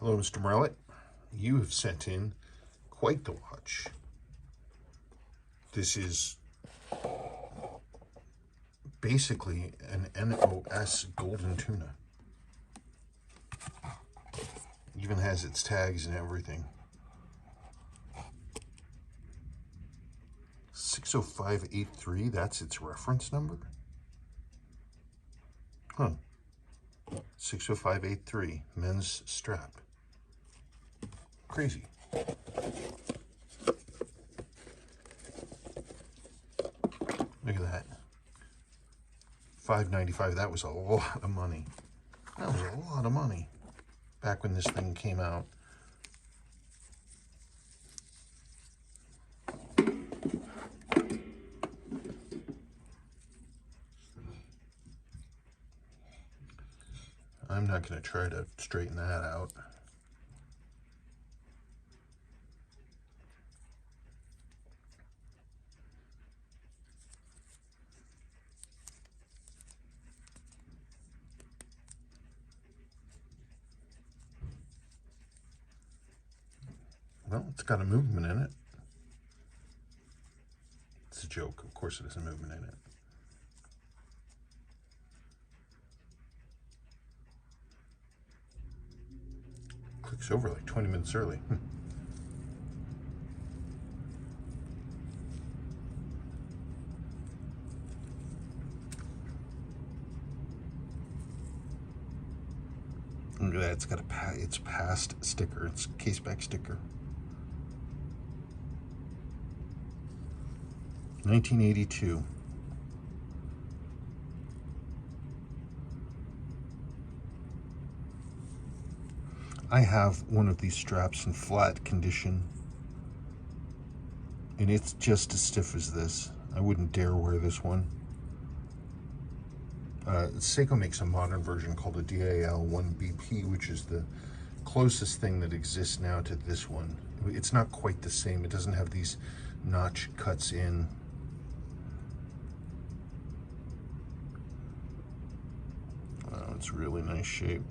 Hello, Mr. Marlett. You have sent in quite the watch. This is basically an NOS golden tuna. Even has its tags and everything. 60583, that's its reference number? Huh. 60583, men's strap. Crazy. Look at that. $5.95, that was a lot of money. That was a lot of money back when this thing came out. I'm not going to try to straighten that out. Well, it's got a movement in it. It's a joke. Of course it has a movement in it. Clicks over like 20 minutes early. Look at that. It's got it's past sticker. It's case back sticker. 1982. I have one of these straps in flat condition, and it's just as stiff as this. I wouldn't dare wear this one. Seiko makes a modern version called a DAL 1BP, which is the closest thing that exists now to this one. It's not quite the same. It doesn't have these notch cuts in. It's really nice shape.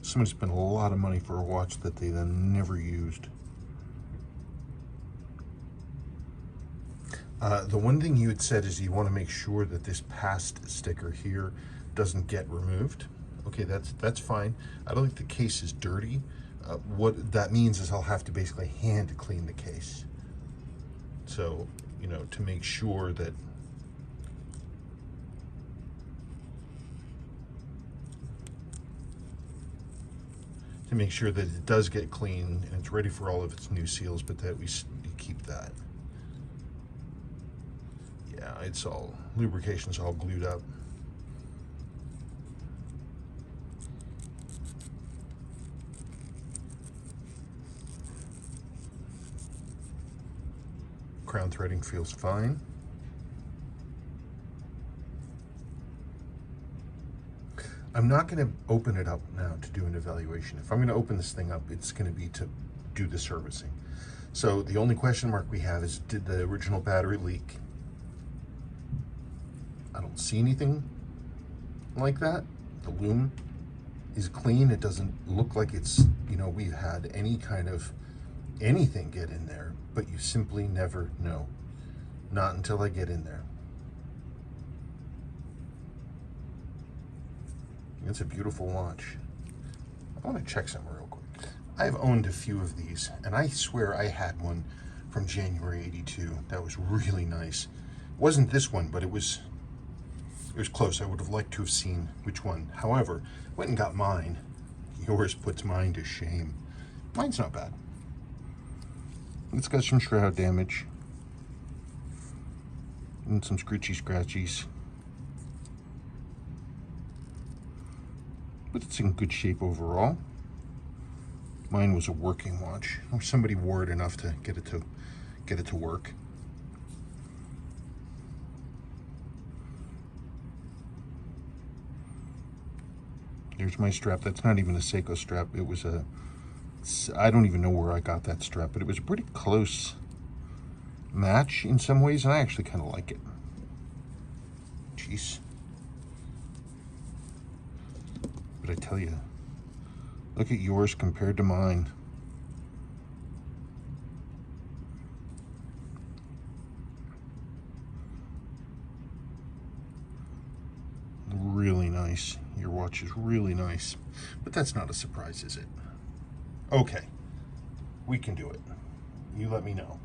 Somebody spent a lot of money for a watch that they then never used. The one thing you had said is you want to make sure that this past sticker here doesn't get removed. Okay, that's fine. I don't think the case is dirty. What that means is I'll have to basically hand clean the case. So, you know, to make sure that it does get clean and it's ready for all of its new seals, but that we keep that. Yeah, it's all, lubrication's all glued up. Crown threading feels fine. I'm not going to open it up now to do an evaluation. If I'm going to open this thing up, it's going to be to do the servicing. So the only question mark we have is, did the original battery leak? I don't see anything like that. The loom is clean. It doesn't look like it's, you know, we've had any kind of anything get in there, but you simply never know. Not until I get in there. It's a beautiful watch. I want to check something real quick. I've owned a few of these, and I swear I had one from January '82 that was really nice. It wasn't this one, but it was close. I would have liked to have seen which one. However, went and got mine. Yours puts mine to shame. Mine's not bad. It's got some shroud damage and some scritchy scratchies, but it's in good shape overall. Mine was a working watch, or somebody wore it enough to get it to work. There's my strap. That's not even a Seiko strap. It was a, I don't even know where I got that strap, but it was a pretty close match in some ways, and I actually kind of like it. Jeez. But I tell you, Look at yours compared to mine. Really nice. Your watch is really nice. But that's not a surprise, is it? Okay. We can do it. You let me know.